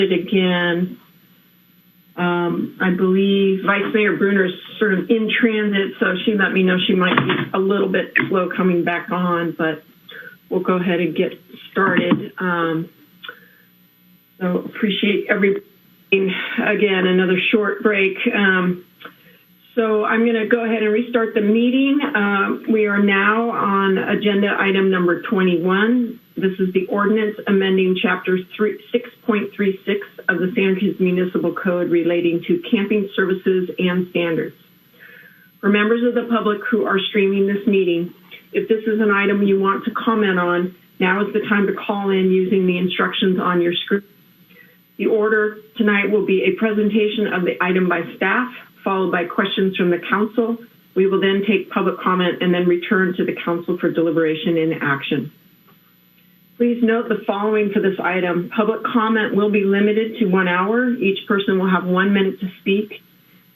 again. I believe Vice Mayor Bruner is sort of in transit, so she let me know she might be a little bit slow coming back on, but we'll go ahead and get started. So appreciate everybody. Again, another short break. So I'm going to go ahead and restart the meeting. We are now on agenda item number 21. This is the ordinance amending chapter 6.36 of the Santa Cruz Municipal Code relating to camping services and standards. For members of the public who are streaming this meeting, if this is an item you want to comment on, now is the time to call in using the instructions on your screen. The order tonight will be a presentation of the item by staff, followed by questions from the council. We will then take public comment and then return to the council for deliberation and action. Please note the following for this item. Public comment will be limited to 1 hour. Each person will have 1 minute to speak,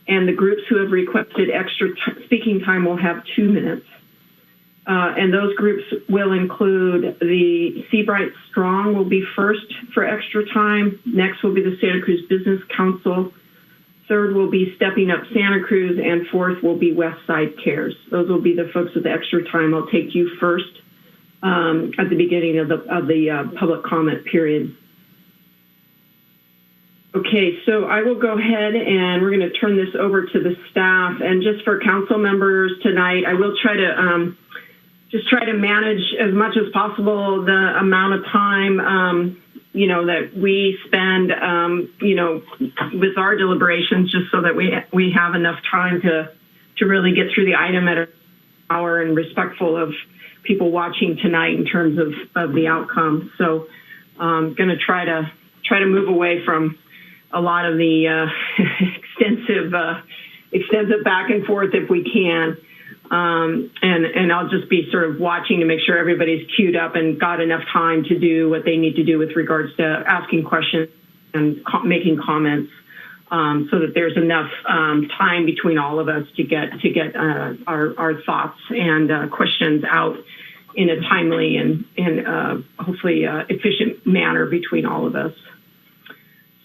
and the groups who have requested extra speaking time will have 2 minutes. And those groups will include the Seabright Strong will be first for extra time. Next will be the Santa Cruz Business Council. Third will be Stepping Up Santa Cruz, and fourth will be West Side Cares. Those will be the folks with the extra time. I'll take you first at the beginning of the public comment period. Okay, so I will go ahead and we're going to turn this over to the staff. And just for council members tonight, I will try to just try to manage as much as possible the amount of time you know, that we spend, you know, with our deliberations, just so that we have enough time to really get through the item at an hour and respectful of people watching tonight in terms of the outcome. So I'm going to try to move away from a lot of the extensive back and forth if we can. And I'll just be sort of watching to make sure everybody's queued up and got enough time to do what they need to do with regards to asking questions and making comments, so that there's enough time between all of us to get our thoughts and questions out in a timely and hopefully efficient manner between all of us.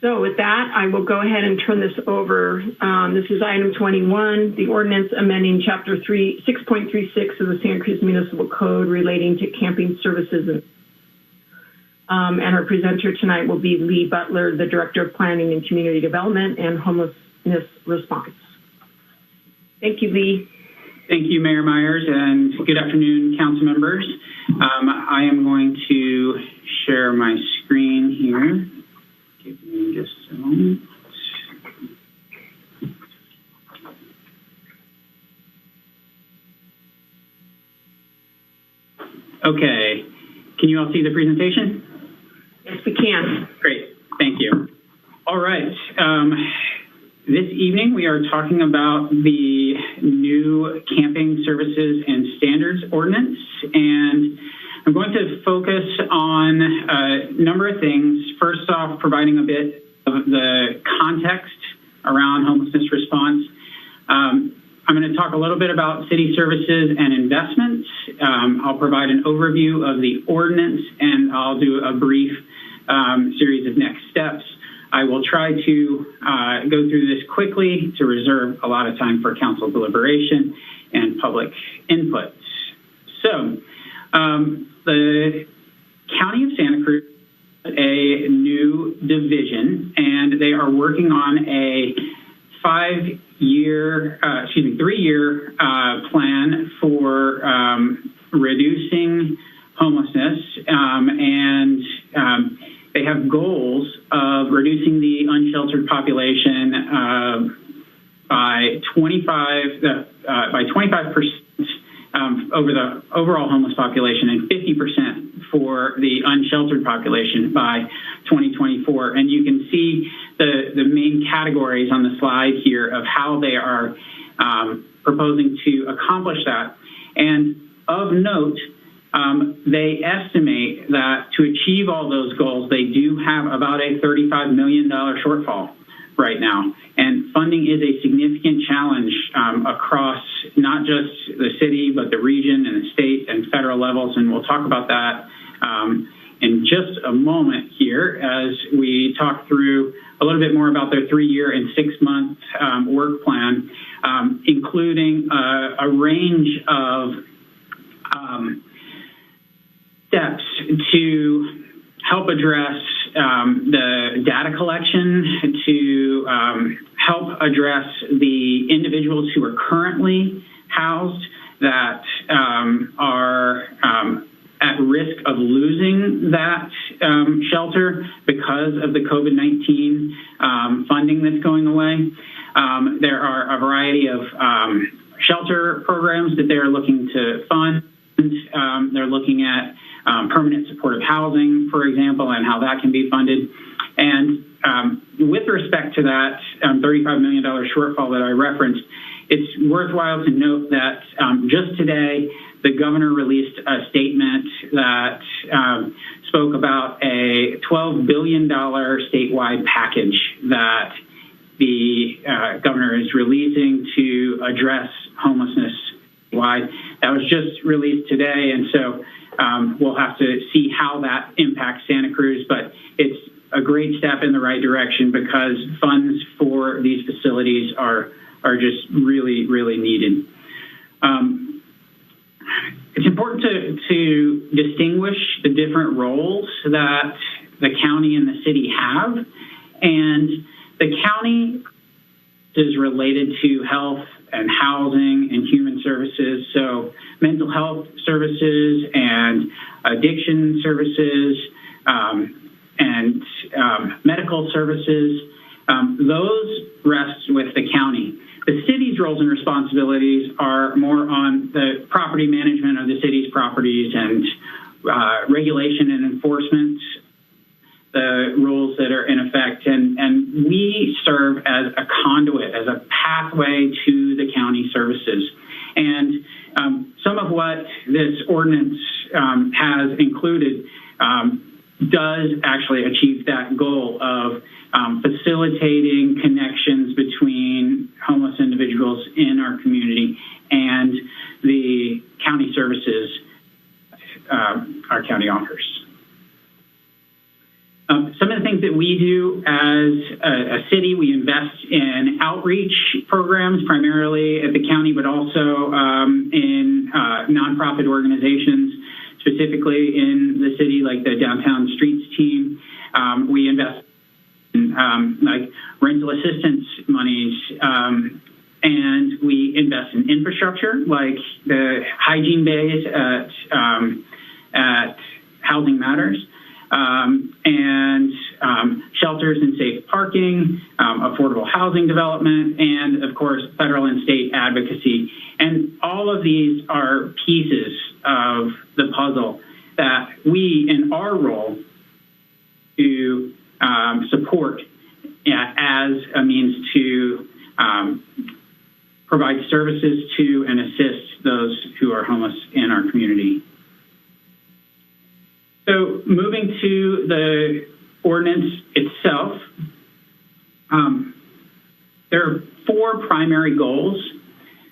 So with that, I will go ahead and turn this over. This is item 21, the ordinance amending chapter 6.36 of the Santa Cruz Municipal Code relating to camping services. And our presenter tonight will be Lee Butler, the Director of Planning and Community Development and Homelessness Response. Thank you, Lee. Thank you, Mayor Myers, and good afternoon, council members. I am going to share my screen here. Give me just a moment. Okay, can you all see the presentation? Yes, we can. Great, thank you. All right, this evening we are talking about the new camping services and standards ordinance, and I'm going to focus on a number of things. First off, providing a bit of the context around homelessness response. I'm going to talk a little bit about city services and investments. I'll provide an overview of the ordinance, and I'll do a brief series of next steps. I will try to go through this quickly to reserve a lot of time for council deliberation and public input. So, the County of Santa Cruz a new division, and they are working on a 3-year plan for reducing homelessness, and they have goals of reducing the unsheltered population by 25%. Over the overall homeless population, and 50% for the unsheltered population by 2024. And you can see the main categories on the slide here of how they are proposing to accomplish that. And of note, they estimate that to achieve all those goals, they do have about a $35 million shortfall right now. And funding is a significant challenge across not just the city, but the region and the state and federal levels. And we'll talk about that in just a moment here as we talk through a little bit more about their 3-year and 6-month work plan, including a range of steps to help address the data collection, to help address the individuals who are currently housed that are at risk of losing that shelter because of the COVID-19 funding that's going away. There are a variety of shelter programs that they're looking to fund. They're looking at permanent supportive housing, for example, and how that can be funded. And with respect to that $35 million shortfall that I referenced, it's worthwhile to note that just today, the governor released a statement that spoke about a $12 billion statewide package that the governor is releasing to address homelessness statewide. That was just released today, and so we'll have to see how that impacts Santa Cruz, but it's a great step in the right direction because funds for these facilities are just really, really needed. It's important to distinguish the different roles that the county and the city have, and the county is related to health and housing and human services, so mental health services and addiction services and medical services, those rest with the county. The city's roles and responsibilities are more on the property management of the city's properties and regulation and enforcement, the rules that are in effect. And we serve as a conduit, as a pathway to the county services. And some of what this ordinance has included does actually achieve that goal of facilitating connections between homeless individuals in our community and the county services our county offers. Some of the things that we do as a city, we invest in outreach programs, primarily at the county, but also in nonprofit organizations, specifically in the city, like the Downtown Streets team. We invest in like rental assistance monies, and we invest in infrastructure, like the hygiene bays at Housing Matters, and shelters and safe parking, affordable housing development, and of course, federal and state advocacy. And all of these are pieces of the puzzle that we, in our role, to support as a means to provide services to and assist those who are homeless in our community. So moving to the ordinance itself, there are 4 primary goals: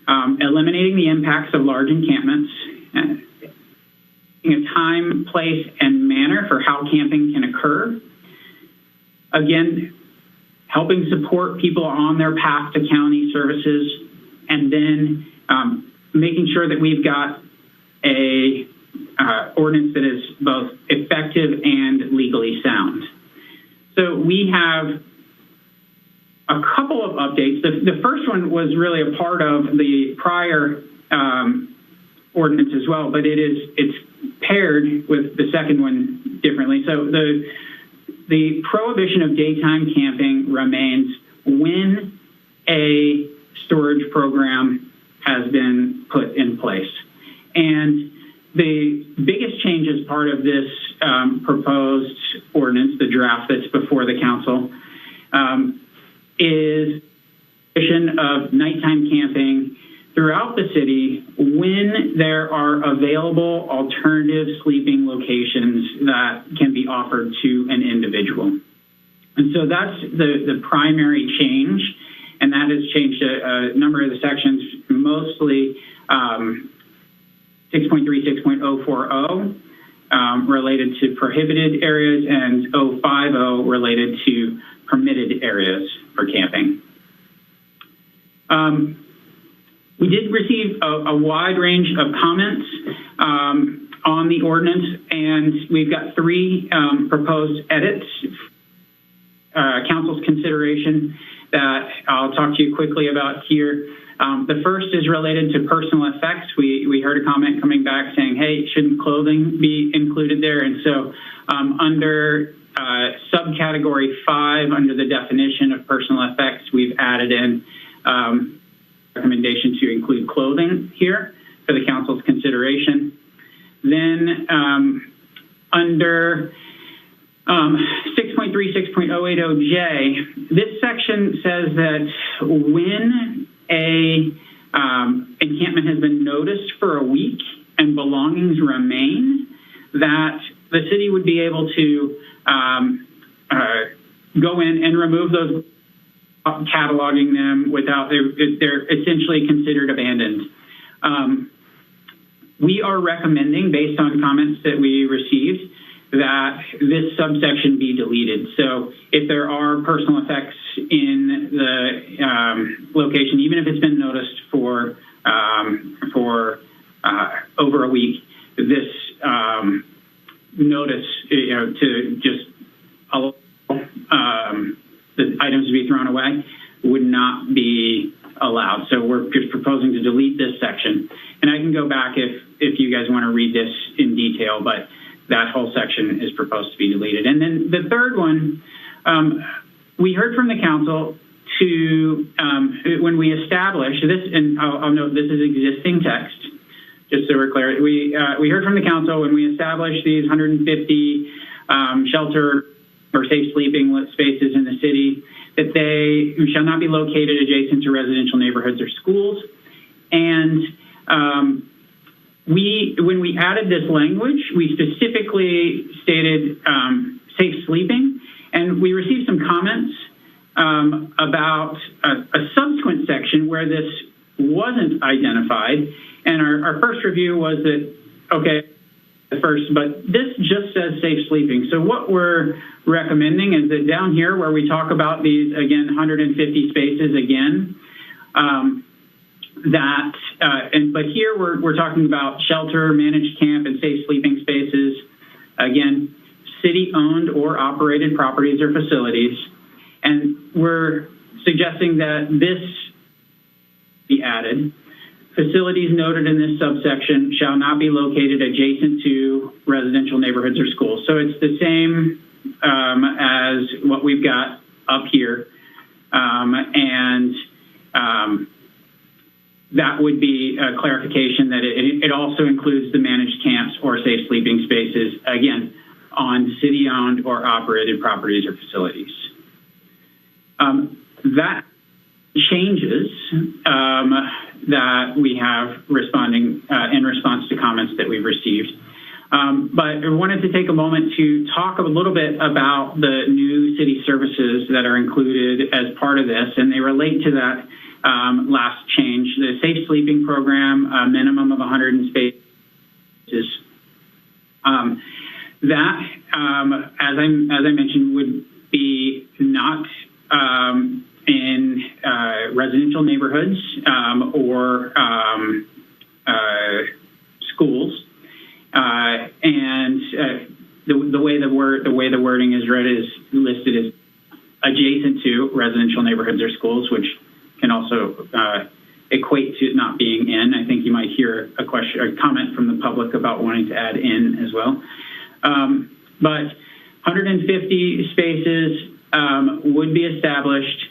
eliminating the impacts of large encampments, a time, place, and manner for how camping can occur. Again, helping support people on their path to county services, and then making sure that we've got a ordinance that is both effective and legally sound. So we have a couple of updates. The first one was really a part of the prior ordinance as well, but it's paired with the second one differently. So the prohibition of daytime camping remains when a storage program has been put in place. And the biggest change as part of this proposed ordinance, the draft that's before the council, is the prohibition of nighttime camping throughout the city when there are available alternative sleeping locations that can be offered to an individual. And so that's the primary change, and that has changed a number of the sections, mostly 6.3, 6.040, related to prohibited areas and 050 related to permitted areas for camping. We did receive a wide range of comments on the ordinance, and we've got 3 proposed edits, council's consideration, that I'll talk to you quickly about here. The first is related to personal effects. We heard a comment coming back saying, hey, shouldn't clothing be included there? And so under subcategory 5, under the definition of personal effects, we've added in recommendation to include clothing here for the council's consideration. Then under 6.3, 6.080J, this section says that when a encampment has been noticed for a week and belongings remain, that the city would be able to go in and remove those, cataloging them without, they're essentially considered abandoned. We are recommending, based on comments that we received, that this subsection be deleted. So if there are personal effects in the location, even if it's been noticed for over a week, this notice, to just allow the items to be thrown away would not be allowed. So we're just proposing to delete this section. And I can go back if you guys want to read this in detail, but that whole section is proposed to be deleted. And then the third one, we heard from the council to, when we establish this, and I'll note this is existing text, just so we're clear. We heard from the council when we established these 150 shelter or safe sleeping spaces in the city, that they shall not be located adjacent to residential neighborhoods or schools. And when we added this language, we specifically stated safe sleeping, and we received some comments about a subsequent section where this wasn't identified. And our first review was that, okay, first, but this just says safe sleeping. So what we're recommending is that down here where we talk about these, again, 150 spaces again, but here we're talking about shelter, managed camp, and safe sleeping spaces. Again, city-owned or operated properties or facilities. And we're suggesting that this be added. Facilities noted in this subsection shall not be located adjacent to residential neighborhoods or schools. So it's the same as what we've got up here. That would be a clarification that it also includes the managed camps or safe sleeping spaces, again, on city-owned or operated properties or facilities. That changes that we have responding in response to comments that we've received. But I wanted to take a moment to talk a little bit about the new city services that are included as part of this, and they relate to that last change. The safe sleeping program, a minimum of 100 spaces. That, as I mentioned, would be not in residential neighborhoods or schools, and the way the wording is read is listed as adjacent to residential neighborhoods or schools, which can also equate to not being in. I think you might hear a question or comment from the public about wanting to add in as well. But 150 spaces would be established.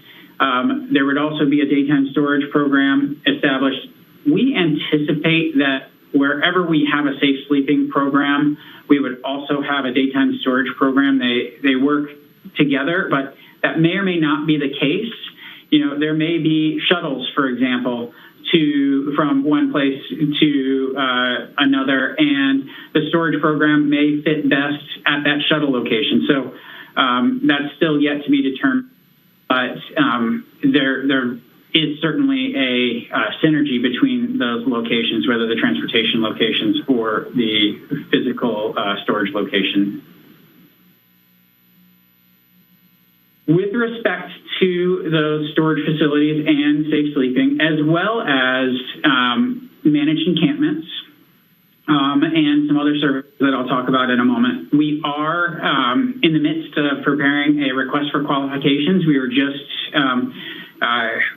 There would also be a daytime storage program established. We anticipate that wherever we have a safe sleeping program, we would also have a daytime storage program. They work together, but that may or may not be the case. There may be shuttles, for example, from one place to another, and the storage program may fit best at that shuttle location. So that's still yet to be determined. But there is certainly a synergy between those locations, whether the transportation locations or the physical storage location. With respect to those storage facilities and safe sleeping, as well as managed encampments and some other services that I'll talk about in a moment, we are in the midst of preparing a request for qualifications. We were just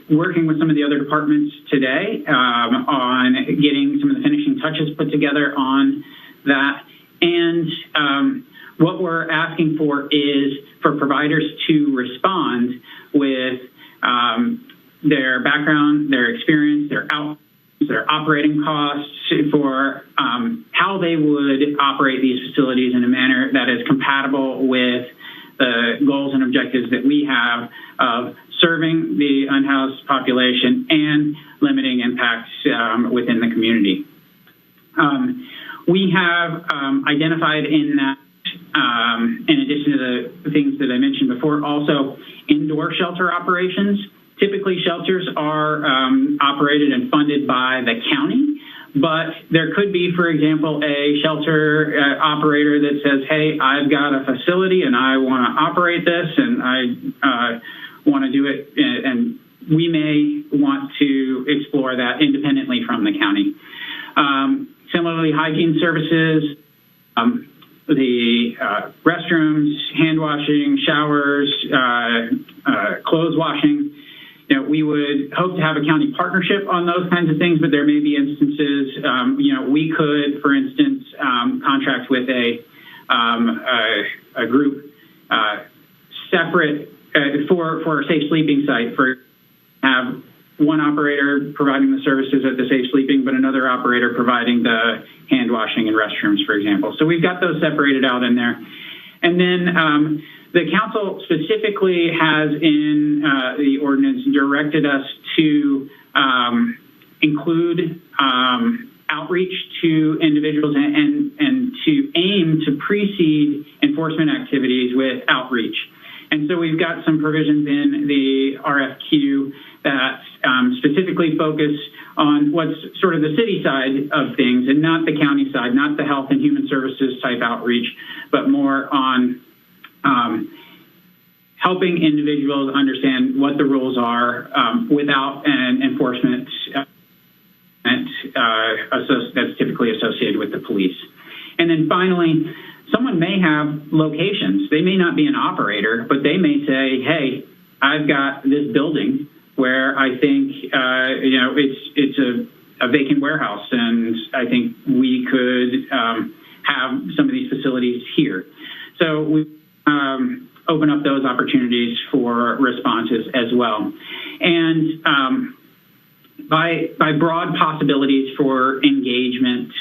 working with some of the other departments today on getting some of the finishing touches put together on that. And what we're asking for is for providers to respond with their background, their experience, their operating costs, for how they would operate these facilities in a manner that is compatible with the goals and objectives that we have of serving the unhoused population and limiting impacts within the community. We have identified in that, in addition to the things that I mentioned before, also indoor shelter operations. Typically, shelters are operated and funded by the county, but there could be, for example, a shelter operator that says, hey, I've got a facility and I want to operate this and I want to do it, and we may want to explore that independently from the county. Similarly, hygiene services, the restrooms, hand washing, showers, clothes washing. You know, we would hope to have a county partnership on those kinds of things, but there may be instances, we could, for instance, contract with a group separate for a safe sleeping site, for have one operator providing the services at the safe sleeping, but another operator providing the hand washing and restrooms, for example. So we've got those separated out in there. And then the council specifically has in the ordinance directed us to include outreach to individuals and to aim to precede enforcement activities with outreach. And so we've got some provisions in the RFQ that specifically focus on what's sort of the city side of things and not the county side, not the health and human services type outreach, but more on helping individuals understand what the rules are without an enforcement that's typically associated with the police. And then finally, someone may have locations. They may not be an operator, but they may say, hey, I've got this building where I think, it's a vacant warehouse, and I think we could have some of these facilities here. So we open up those opportunities for responses as well. And by broad possibilities for engagement,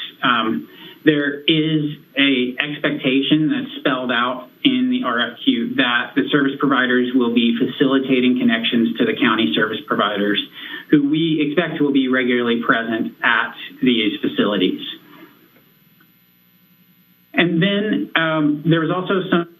there is a expectation that's spelled out in the RFQ that the service providers will be facilitating connections to the county service providers, who we expect will be regularly present at these facilities. And then there was also some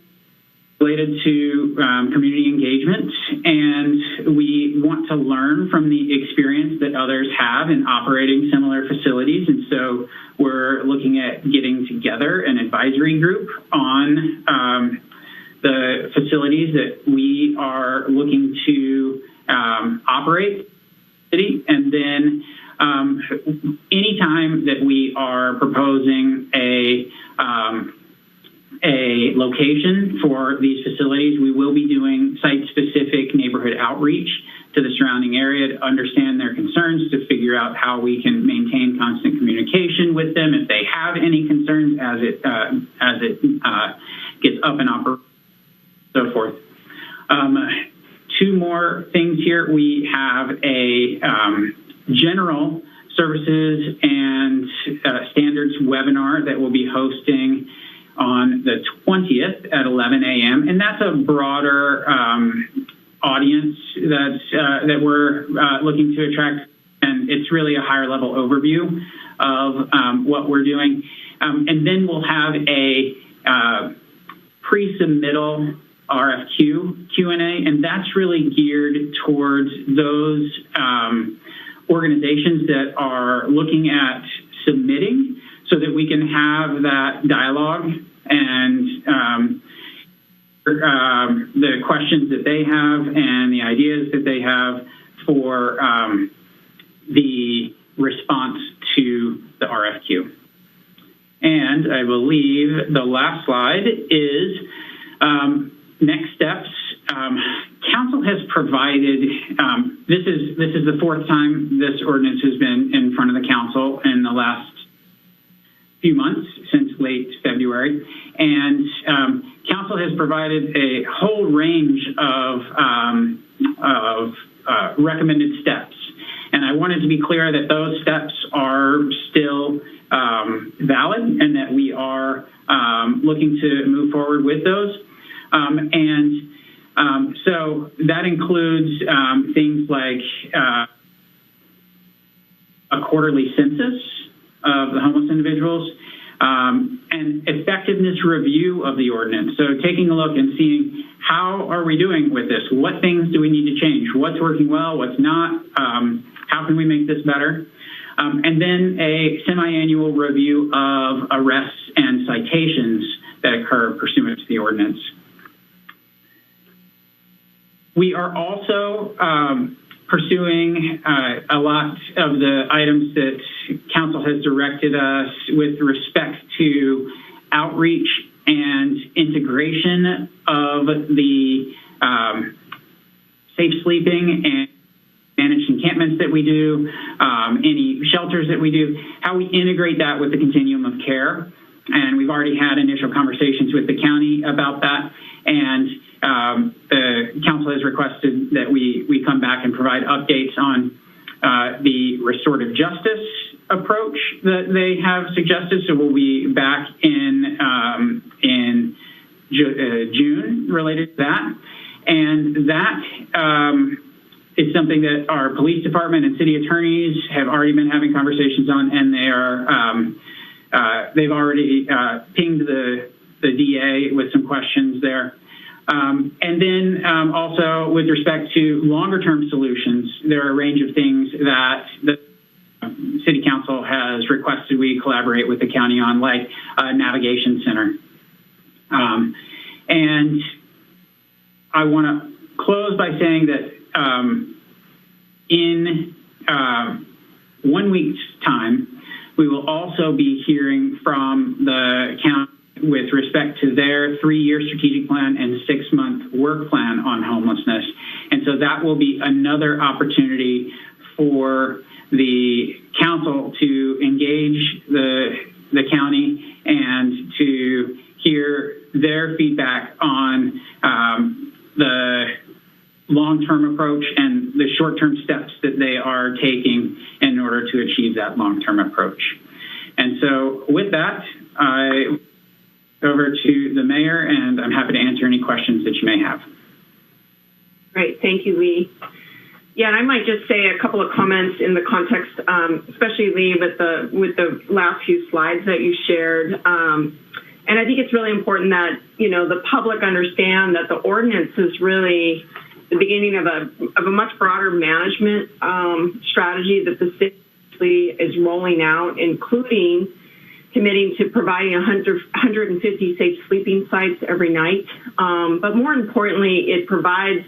related to community engagement, and we want to learn from the experience that others have in operating similar facilities. And so we're looking at getting together an advisory group on the facilities that we are looking to operate, and then anytime that we are proposing a location for these facilities, we will be doing site-specific neighborhood outreach to the surrounding area to understand their concerns, to figure out how we can maintain constant communication with them if they have any concerns as it gets up and operating, so forth. Two more things here. We have a general services and standards webinar that we'll be hosting on the 20th at 11 a.m. And that's a broader audience that we're looking to attract. And it's really a higher level overview of what we're doing. And then we'll have a pre-submittal RFQ Q&A, and that's really geared towards those organizations that are looking at submitting so that we can have that dialogue and the questions that they have and the ideas that they have for the response to the RFQ. And I believe the last slide is next steps. Council has provided, this is the fourth time this ordinance has been in front of the council in the last few months since late February, and council has provided a whole range of recommended steps. And I wanted to be clear that those steps are still valid and that we are looking to move forward with those. So that includes things like a quarterly census of the homeless individuals, and effectiveness review of the ordinance. So taking a look and seeing how are we doing with this? What things do we need to change? What's working well? What's not? How can we make this better? And then a semi-annual review of arrests and citations that occur pursuant to the ordinance. We are also pursuing a lot of the items that council has directed us with respect to outreach and integration of the safe sleeping and managed encampments that we do, any shelters that we do, how we integrate that with the continuum of care. And we've already had initial conversations with the county about that. And the council has requested that we come back and provide updates on the restorative justice approach that they have suggested. So we'll be back in June related to that. And that is something that our police department and city attorneys have already been having conversations on, and they are they've already pinged the DA with some questions there. And then also with respect to longer term solutions, there are a range of things that the City Council has requested we collaborate with the county on, like a navigation center. And I want to close by saying that in 1 week's time, we will also be hearing from the county with respect to their 3-year strategic plan and 6-month work plan on homelessness. And so that will be another opportunity for the council to engage the county and to hear their feedback on the long-term approach and the short-term steps that they are taking in order to achieve that long-term approach. And so with that, I over to the mayor, and I'm happy to answer any questions that you may have. Great, thank you, Lee. Yeah, and I might just say a couple of comments in the context, especially Lee, with the last few slides that you shared. And I think it's really important that, you know, the public understand that the ordinance is really the beginning of a much broader management strategy that the city is rolling out, including committing to providing 150 safe sleeping sites every night. But more importantly, it provides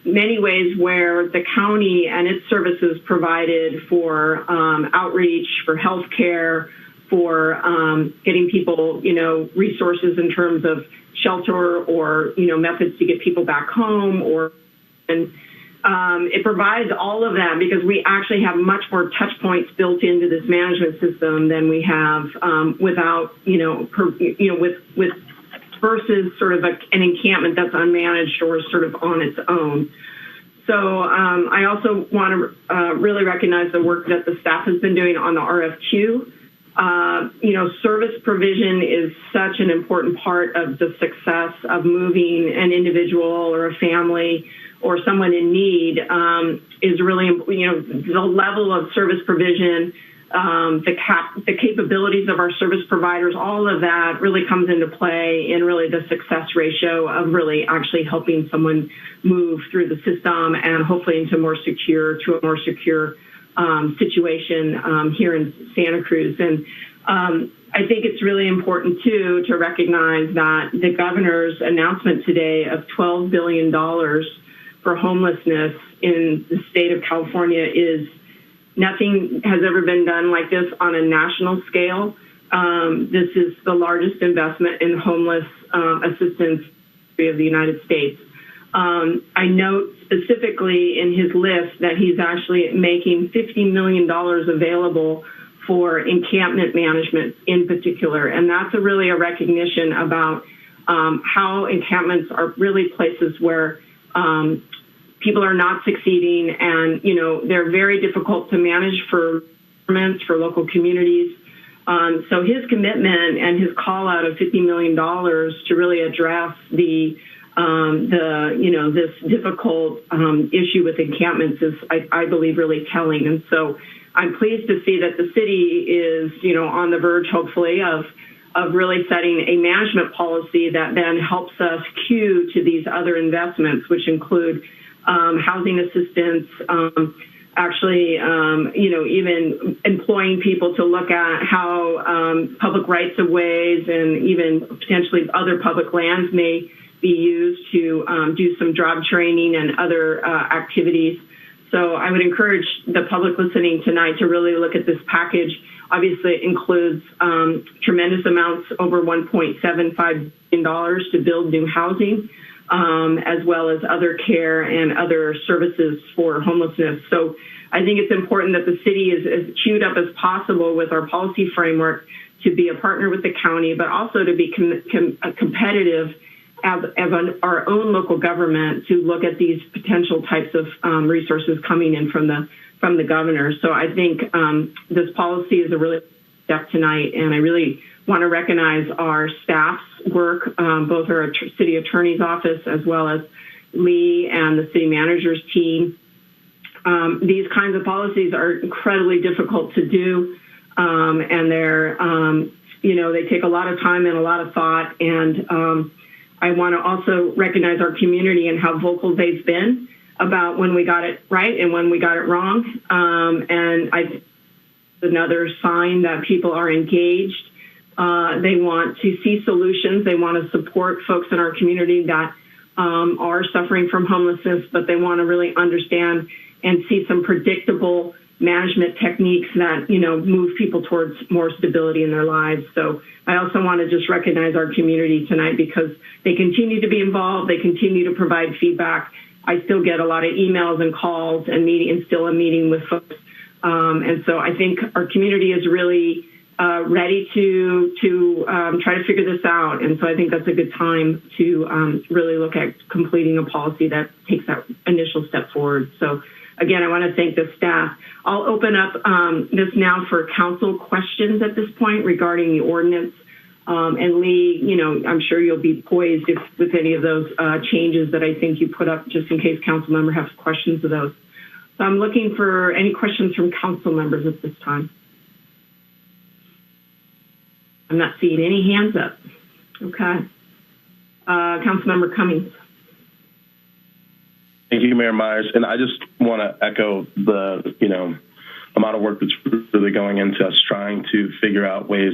many ways where the county and its services provided for outreach, for healthcare, for getting people, you know, resources in terms of shelter or, you know, methods to get people back home, and it provides all of that because we actually have much more touch points built into this management system than we have without, with versus sort of an encampment that's unmanaged or sort of on its own. So I also want to really recognize the work that the staff has been doing on the RFQ. Service provision is such an important part of the success of moving an individual or a family or someone in need is really, the level of service provision the capabilities of our service providers, all of that really comes into play in really the success ratio of really actually helping someone move through the system and hopefully into a more secure situation here in Santa Cruz. And I think it's really important, too, to recognize that the governor's announcement today of $12 billion for homelessness in the state of California is nothing has ever been done like this on a national scale. This is the largest investment in homeless assistance of the United States. I note specifically in his list that he's actually making $50 million available for encampment management in particular. And that's really a recognition about how encampments are really places where people are not succeeding, and they're very difficult to manage for governments, for local communities. So his commitment and his call out of $50 million to really address this difficult issue with encampments is, I believe, really telling. And so I'm pleased to see that the city is, on the verge, hopefully, of really setting a management policy that then helps us cue to these other investments, which include housing assistance, even employing people to look at how public rights of ways and even potentially other public lands may be used to do some job training and other activities. So I would encourage the public listening tonight to really look at this package. Obviously, it includes tremendous amounts, over $1.75 billion to build new housing, as well as other care and other services for homelessness. So I think it's important that the city is as queued up as possible with our policy framework to be a partner with the county, but also to be competitive as our own local government to look at these potential types of resources coming in from the governor. So I think this policy is a really step tonight, and I really want to recognize our staff's work, both our city attorney's office as well as Lee and the city manager's team. These kinds of policies are incredibly difficult to do, and they're, they take a lot of time and a lot of thought. And I want to also recognize our community and how vocal they've been about when we got it right and when we got it wrong. And another sign that people are engaged. They want to see solutions. They want to support folks in our community that are suffering from homelessness, but they want to really understand and see some predictable management techniques that, move people towards more stability in their lives. So I also want to just recognize our community tonight because they continue to be involved. They continue to provide feedback. I still get a lot of emails and calls and still a meeting with folks. And so I think our community is really ready to try to figure this out. And so I think that's a good time to really look at completing a policy that takes that initial step forward. So again, I want to thank the staff. I'll open up this now for council questions at this point regarding the ordinance. And Lee, I'm sure you'll be poised with any of those changes that I think you put up, just in case council member has questions of those. So I'm looking for any questions from council members at this time. I'm not seeing any hands up. Okay. Councilmember Cummings. Thank you, Mayor Myers. And I just want to echo the, amount of work that's really going into us trying to figure out ways,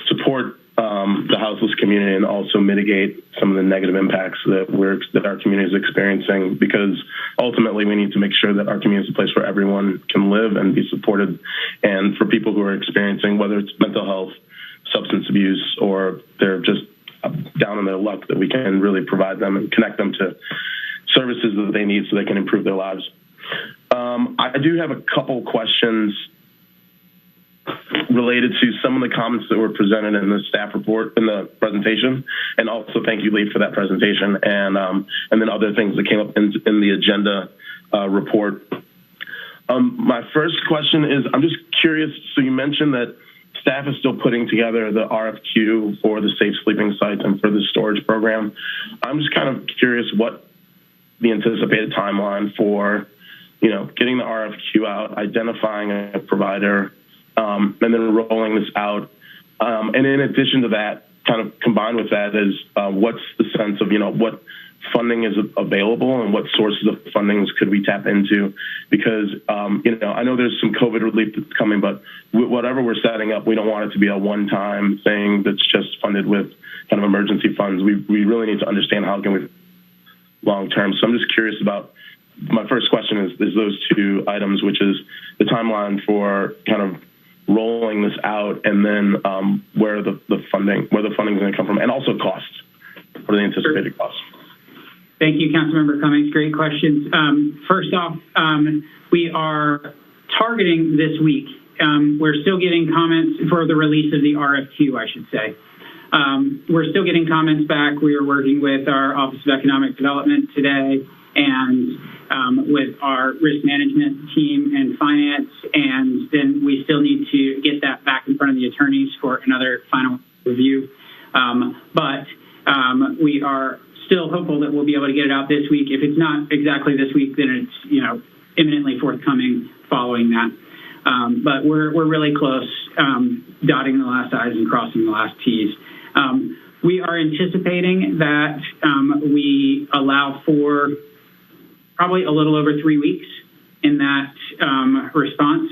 support the houseless community and also mitigate some of the negative impacts that our community is experiencing, because ultimately we need to make sure that our community is a place where everyone can live and be supported. And for people who are experiencing, whether it's mental health, substance abuse, or they're just down in their luck, that we can really provide them and connect them to services that they need so they can improve their lives. I do have a couple questions related to some of the comments that were presented in the staff report, in the presentation, and also thank you, Lee, for that presentation, and then other things that came up in the agenda report. My first question is, I'm just curious, so you mentioned that staff is still putting together the RFQ for the safe sleeping sites and for the storage program. I'm just kind of curious what the anticipated timeline for, getting the RFQ out, identifying a provider, and then rolling this out. And in addition to that, kind of combined with that is what's the sense of, what funding is available and what sources of fundings could we tap into? Because, I know there's some COVID relief that's coming, but whatever we're setting up, we don't want it to be a one-time thing that's just funded with kind of emergency funds. We really need to understand how can we long-term. So I'm just curious about, my first question is those two items, which is the timeline for kind of rolling this out, and then where the funding is going to come from, and also costs. What are the anticipated costs? Thank you, Councilmember Cummings. Great questions. First off, we are targeting this week. We're still getting comments for the release of the RFQ, I should say. We're still getting comments back. We are working with our Office of Economic Development today, and with our risk management team and finance, and then we still need to get that back in front of the attorneys for another final review. But we are still hopeful that we'll be able to get it out this week. If it's not exactly this week, then it's imminently forthcoming following that. But we're really close, dotting the last I's and crossing the last T's. We are anticipating that we allow for probably a little over 3 weeks in that response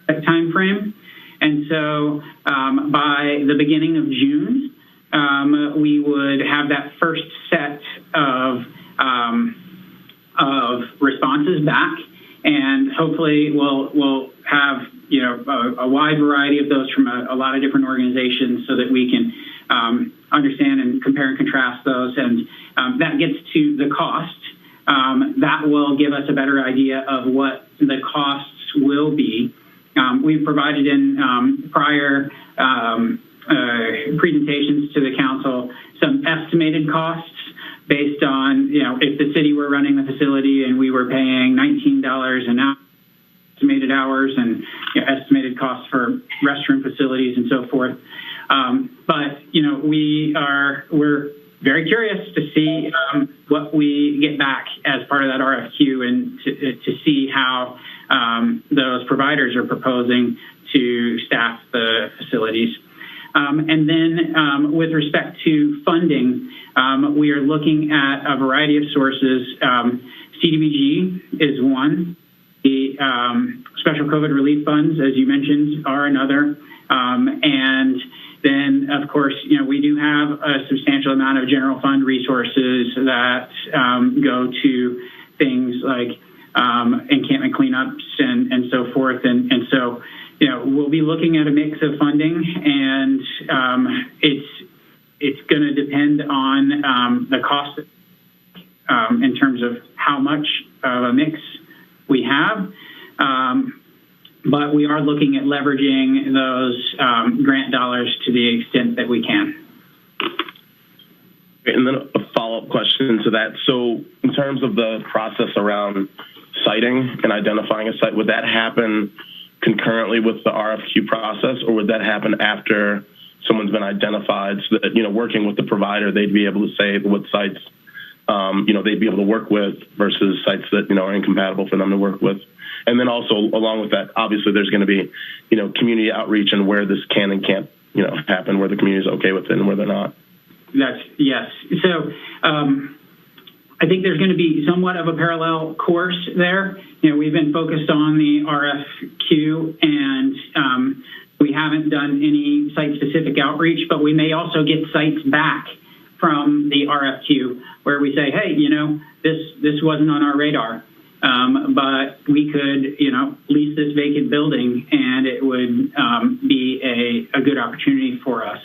time frame. And so by the beginning of June, we would have that first set of responses back, and hopefully we'll have a wide variety of those from a lot of different organizations, so that we can understand and compare and contrast those. And that gets to the cost. That will give us a better idea of what the costs will be. We've provided in prior presentations to the council some estimated costs based on, if the city were running the facility and we were paying $19 an hour, estimated hours, and estimated costs for restroom facilities and so forth. But we're very curious to see what we get back as part of that RFQ, and to see how those providers are proposing to staff the facilities. And then with respect to funding, we are looking at a variety of sources. CDBG is one. The special COVID relief funds, as you mentioned, are another. And then, of course, we do have a substantial amount of general fund resources that go to things like encampment cleanups and so forth. And so, we'll be looking at a mix of funding, and it's going to depend on the cost in terms of how much of a mix we have. But we are looking at leveraging those grant dollars to the extent that we can. And then a follow-up question to that. So in terms of the process around siting and identifying a site, would that happen concurrently with the RFQ process, or would that happen after someone's been identified, so that, working with the provider, they'd be able to say what sites, they'd be able to work with versus sites that, are incompatible for them to work with? And then also, along with that, obviously there's going to be, community outreach and where this can and can't, happen, where the community is okay with it and where they're not. Yes. So I think there's going to be somewhat of a parallel course there. We've been focused on the RFQ, and we haven't done any site-specific outreach, but we may also get sites back from the RFQ where we say, hey, this wasn't on our radar. But we could, lease this vacant building, and it would be a good opportunity for us.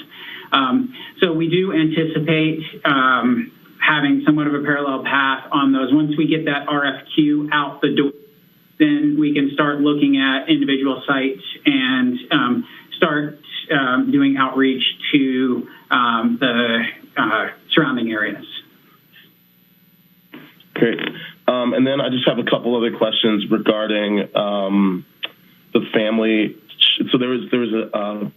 So we do anticipate having somewhat of a parallel path on those. Once we get that RFQ out the door, then we can start looking at individual sites and start doing outreach to the surrounding areas. Great. And then I just have a couple other questions regarding the family. So there was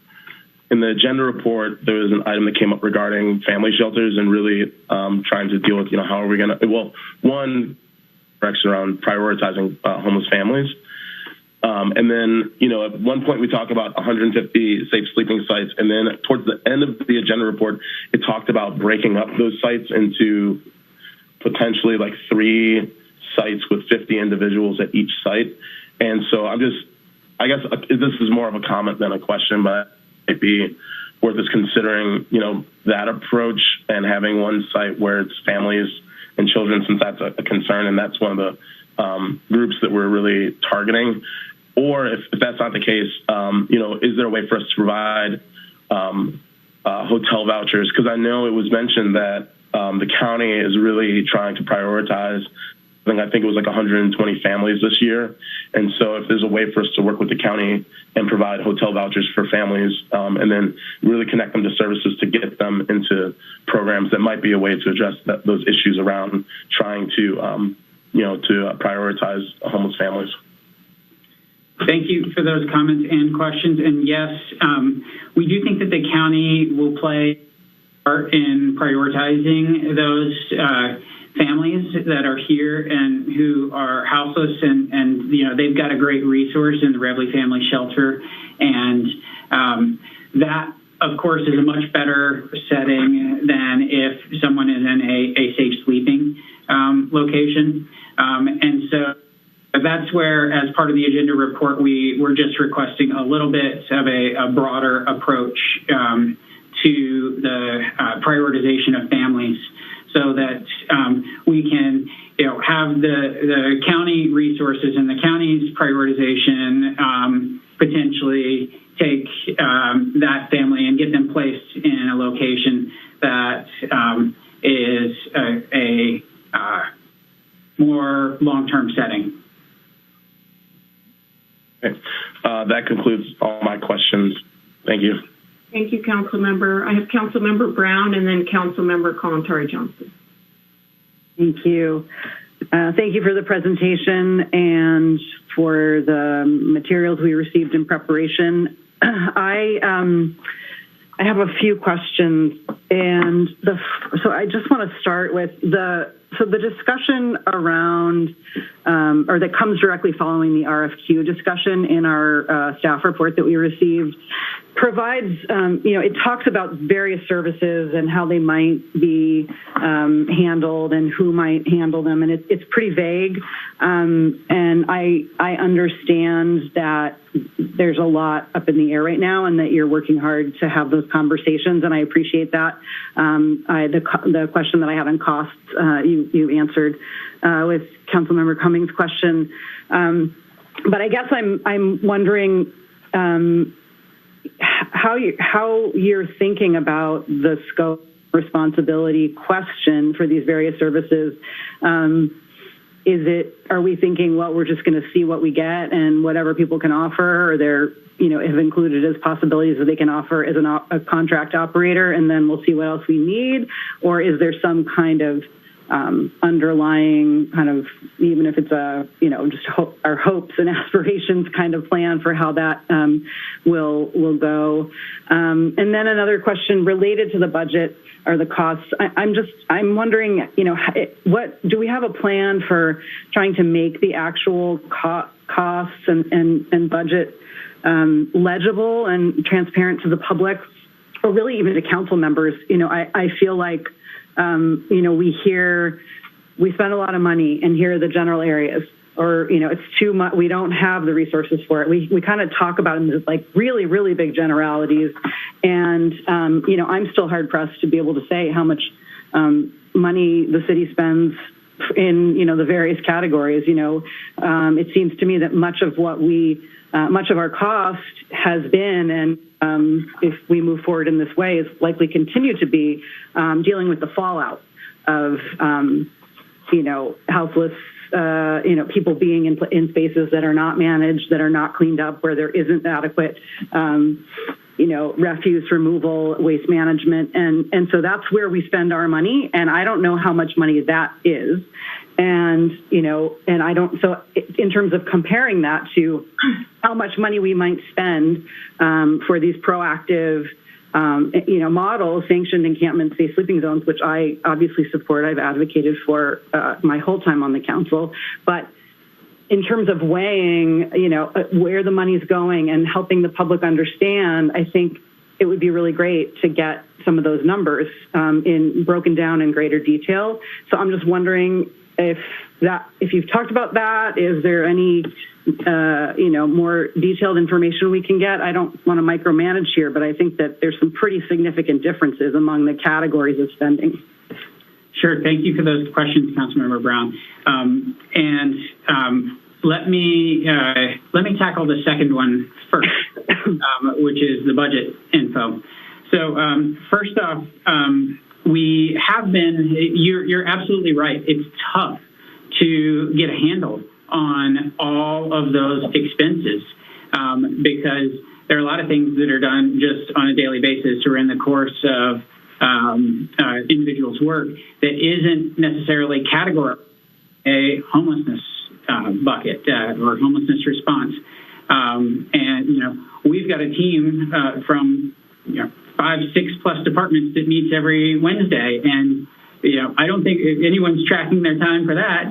in the agenda report, there was an item that came up regarding family shelters and really trying to deal with, how are we going to, one, direction around prioritizing homeless families. And then, at one point we talked about 150 safe sleeping sites. And then towards the end of the agenda report, it talked about breaking up those sites into potentially like 3 sites with 50 individuals at each site. And so I guess this is more of a comment than a question, but it might be worth us considering, that approach and having one site where it's families and children, since that's a concern, and that's one of the groups that we're really targeting. Or if that's not the case, is there a way for us to provide hotel vouchers? Because I know it was mentioned that the county is really trying to prioritize, I think it was like 120 families this year. And so if there's a way for us to work with the county and provide hotel vouchers for families, and then really connect them to services to get them into programs, that might be a way to address those issues around trying to, to prioritize homeless families. Thank you for those comments and questions. And yes, we do think that the county will play a part in prioritizing those families that are here and who are houseless, and they've got a great resource in the Revley Family Shelter, and that of course is a much better setting than if someone is in a safe sleeping location, and so that's where, as part of the agenda report, we're just requesting a little bit of a broader approach to the prioritization of families, so that we can, have the county resources and the county's prioritization potentially take that family and get them placed in a location that is a more long-term setting. Okay. That concludes all my questions. Thank you. Thank you, Councilmember. I have Councilmember Brown and then Councilmember Kalantari Johnson. Thank you. Thank you for the presentation and for the materials we received in preparation. I have a few questions, and so I just want to start with the discussion around, or that comes directly following the RFQ discussion in our staff report that we received, provides, it talks about various services and how they might be handled and who might handle them, and it's pretty vague. And I understand that there's a lot up in the air right now, and that you're working hard to have those conversations, and I appreciate that. The question that I have on costs, you answered with Councilmember Cummings' question, but I guess I'm wondering how you're thinking about the scope responsibility question for these various services. Are we thinking, well, we're just going to see what we get and whatever people can offer, or they're, have included as possibilities that they can offer as a contract operator, and then we'll see what else we need? Or is there some kind of underlying kind of, even if it's our hopes and aspirations kind of plan for how that will go? And then another question related to the budget or the costs. I'm wondering, what do we have a plan for trying to make the actual costs and budget legible and transparent to the public, or really even to council members? I feel like we spend a lot of money, and here are the general areas, or, it's too much. We don't have the resources for it. We kind of talk about them as like really, really big generalities. And, I'm still hard pressed to be able to say how much money the city spends in, the various categories. It seems to me that much of our cost has been, and if we move forward in this way, is likely continue to be dealing with the fallout of, houseless, people being in spaces that are not managed, that are not cleaned up, where there isn't adequate, refuse removal, waste management. And so that's where we spend our money. And I don't know how much money that is. And, so in terms of comparing that to how much money we might spend for these proactive model sanctioned encampment safe sleeping zones, which I obviously support. I've advocated for my whole time on the council. But in terms of weighing, where the money's going and helping the public understand, I think it would be really great to get some of those numbers broken down in greater detail. So I'm just wondering if you've talked about that. Is there any more detailed information we can get? I don't want to micromanage here, but I think that there's some pretty significant differences among the categories of spending. Sure. Thank you for those questions, Councilmember Brown. Let me tackle the second one first, which is the budget info. So first off, we have been. You're absolutely right. It's tough to get a handle on all of those expenses because there are a lot of things that are done just on a daily basis or in the course of individuals' work that isn't necessarily categorized a homelessness bucket or homelessness response. We've got a team from 5, 6+ departments that meets every Wednesday, and I don't think anyone's tracking their time for that.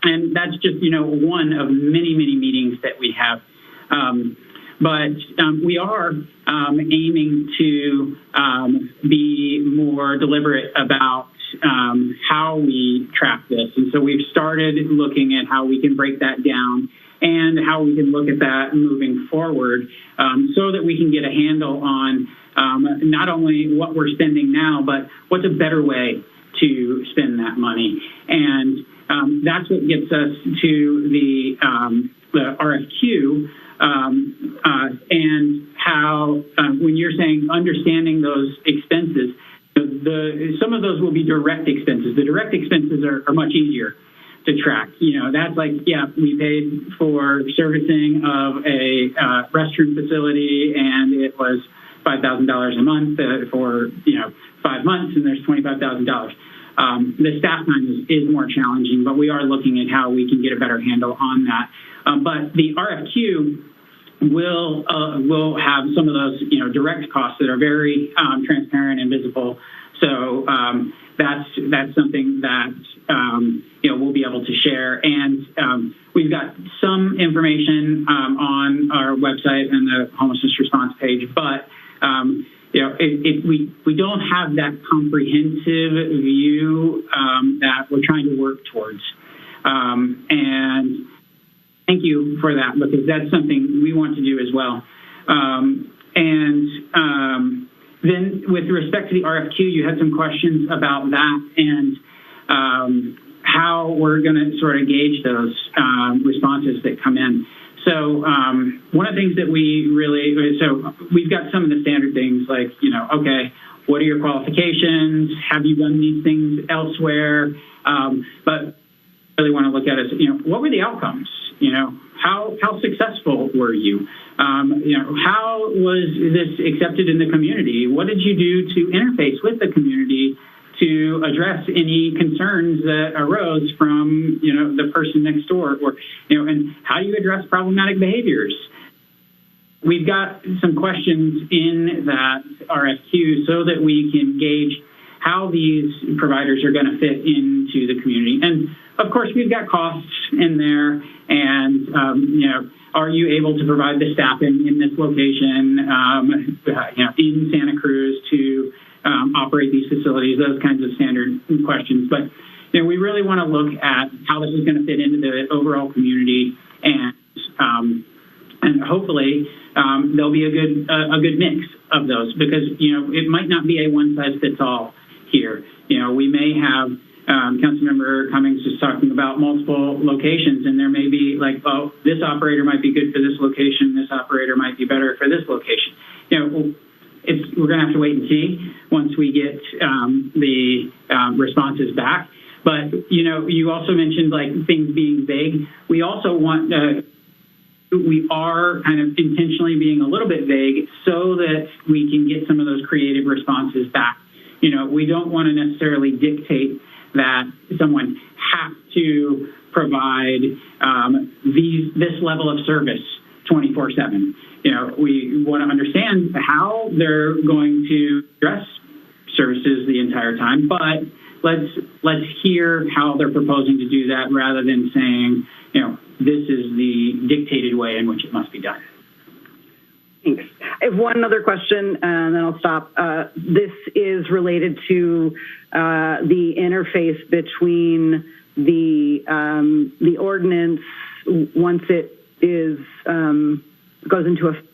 And that's just one of many meetings that we have. But we are aiming to be more deliberate about how we track this. And so we've started looking at how we can break that down and how we can look at that moving forward so that we can get a handle on not only what we're spending now, but what's a better way to spend that money. And that's what gets us to the RFQ and how when you're saying understanding those expenses, some of those will be direct expenses. The direct expenses are much easier to track. That's like, we paid for servicing of a restroom facility, and it was $5,000 a month for 5 months, and there's $25,000. The staff time is more challenging, but we are looking at how we can get a better handle on that. But the RFQ will have some of those direct costs that are very transparent and visible. So that's something that we'll be able to share. And we've got some information on our website and the homelessness response page, but we don't have that comprehensive view that we're trying to work towards. And thank you for that, because that's something we want to do as well. Then with respect to the RFQ, you had some questions about that and how we're going to sort of gauge those responses that come in. So one of the things that we've got some of the standard things like, okay, what are your qualifications? Have you done these things elsewhere? But really want to look at is, what were the outcomes? How successful were you? How was this accepted in the community? What did you do to interface with the community to address any concerns that arose from, the person next door, or, and how do you address problematic behaviors? We've got some questions in that RFQ so that we can gauge how these providers are going to fit into the community. And of course, we've got costs in there, and are you able to provide the staffing in this location, in Santa Cruz to operate these facilities? Those kinds of standard questions. But we really want to look at how this is going to fit into the overall community, and hopefully there'll be a good mix of those, because it might not be a one size fits all here. We may have Councilmember Cummings is talking about multiple locations, and there may be like, oh, this operator might be good for this location, this operator might be better for this location. We're going to have to wait and see once we get the responses back. But you also mentioned like things being vague. We also want we are kind of intentionally being a little bit vague so that we can get some of those creative responses back. We don't want to necessarily dictate that someone has to provide this level of service 24/7. we want to understand how they're going to address services the entire time, but let's hear how they're proposing to do that rather than saying, this is the dictated way in which it must be done. Thanks. I have one other question, and then I'll stop. This is related to the interface between the ordinance once it is goes into effect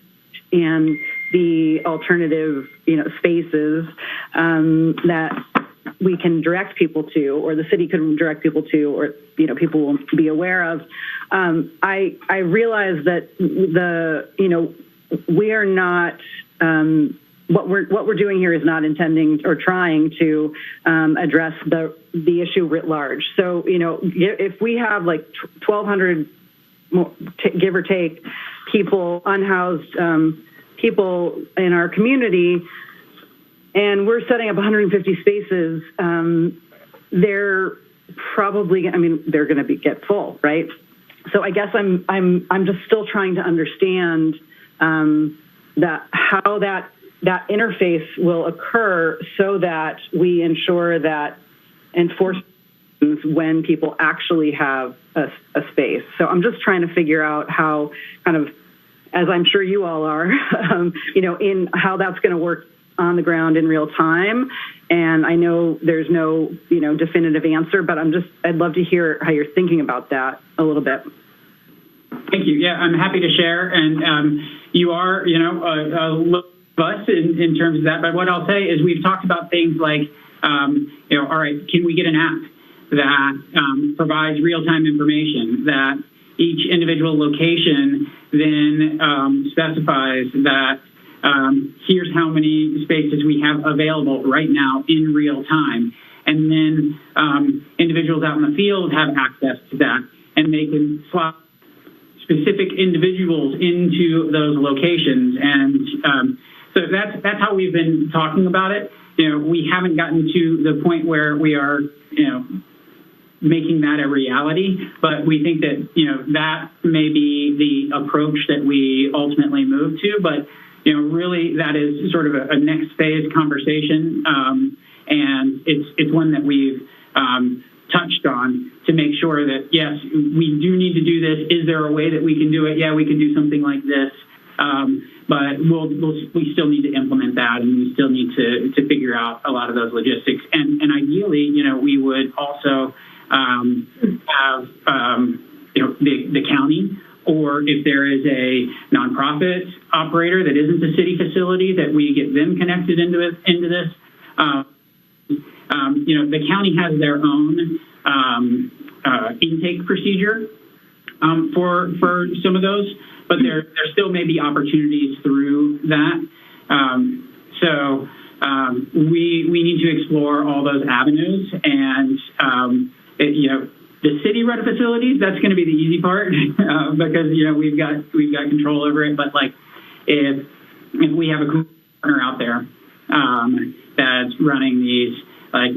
and the alternative, spaces that we can direct people to, or the city can direct people to, or people will be aware of. I realize that we are not. What we're doing here is not intending or trying to address the issue writ large. So if we have like 1,200, give or take, people unhoused, people in our community, and we're setting up 150 spaces, they're probably, they're going to get full, right? So I guess I'm just still trying to understand how that interface will occur so that we ensure that enforcement when people actually have a space. So I'm just trying to figure out how, kind of, as I'm sure you all are, in how that's going to work on the ground in real time. And I know there's no, definitive answer, but I'd love to hear how you're thinking about that a little bit. Thank you. Yeah, I'm happy to share. And you are, a little bus in terms of that. But what I'll say is we've talked about things like, all right, can we get an app that provides real-time information that each individual location then specifies that here's how many spaces we have available right now in real time. And then individuals out in the field have access to that, and they can slot specific individuals into those locations. And so that's how we've been talking about it. We haven't gotten to the point where we are, making that a reality, but we think that, that may be the approach that we ultimately move to. But, really that is sort of a next phase conversation. And it's one that we've touched on to make sure that, yes, we do need to do this. Is there a way that we can do it? Yeah, we can do something like this. But we still need to implement that, and we still need to figure out a lot of those logistics. And ideally, we would also have, the county, or if there is a nonprofit operator that isn't a city facility, that we get them connected into this. The county has their own intake procedure for some of those, but there still may be opportunities through that. So we need to explore all those avenues, and the city-run facilities, that's going to be the easy part because we've got control over it. But like if we have a partner out there that's running these, like,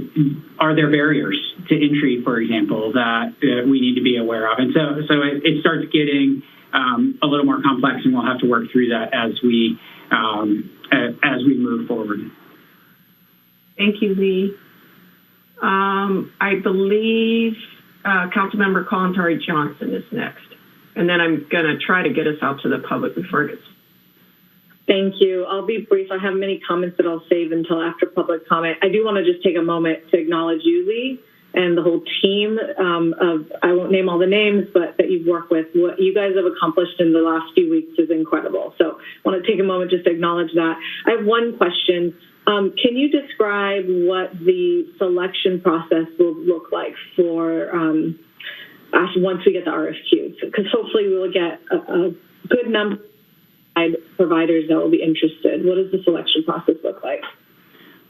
are there barriers to entry, for example, that we need to be aware of? And so it starts getting a little more complex, and we'll have to work through that as we move forward. Thank you, Lee. I believe Councilmember Kalantari Johnson is next, and then I'm going to try to get us out to the public before it gets. Thank you. I'll be brief. I have many comments that I'll save until after public comment. I do want to just take a moment to acknowledge you, Lee, and the whole team I won't name all the names, but that you've worked with. What you guys have accomplished in the last few weeks is incredible. So I want to take a moment just to acknowledge that. I have one question. Can you describe what the selection process will look like for once we get the RFQ? Because hopefully we will get a good number of providers that will be interested. What does the selection process look like?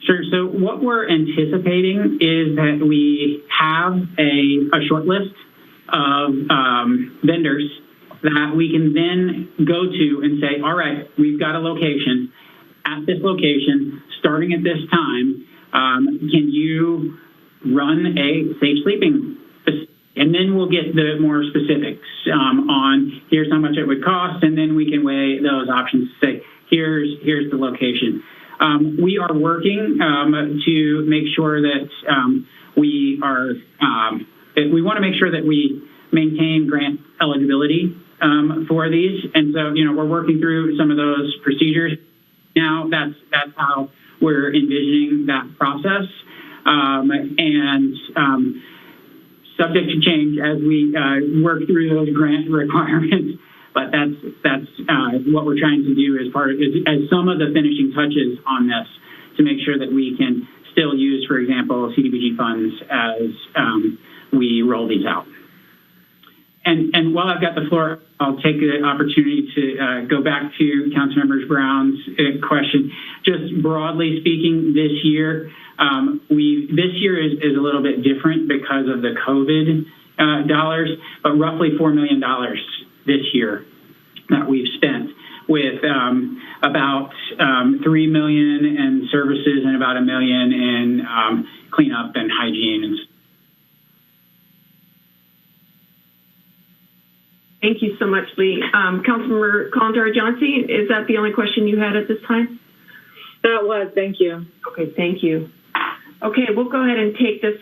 Sure. So what we're anticipating is that we have a short list of vendors that we can then go to and say, all right, we've got a location. At this location, starting at this time, can you run a safe sleeping facility? And And then we'll get the more specifics on here's how much it would cost, and then we can weigh those options to say, here's the location. We are working to make sure that we want to make sure that we maintain grant eligibility for these. And so, we're working through some of those procedures. Now that's how we're envisioning that process. Subject to change as we work through those grant requirements. But that's what we're trying to do as some of the finishing touches on this to make sure that we can still use, for example, CDBG funds as we roll these out. And while I've got the floor, I'll take the opportunity to go back to Councilmember Brown's question. Just broadly speaking, this year is a little bit different because of the COVID dollars, but roughly $4 million this year that we've spent, with about $3 million in services and about $1 million in cleanup and hygiene. Thank you so much, Lee. Councilmember Kalendari-Johnson, is that the only question you had at this time? That was. Thank you. Okay, thank you. Okay, we'll go ahead and take this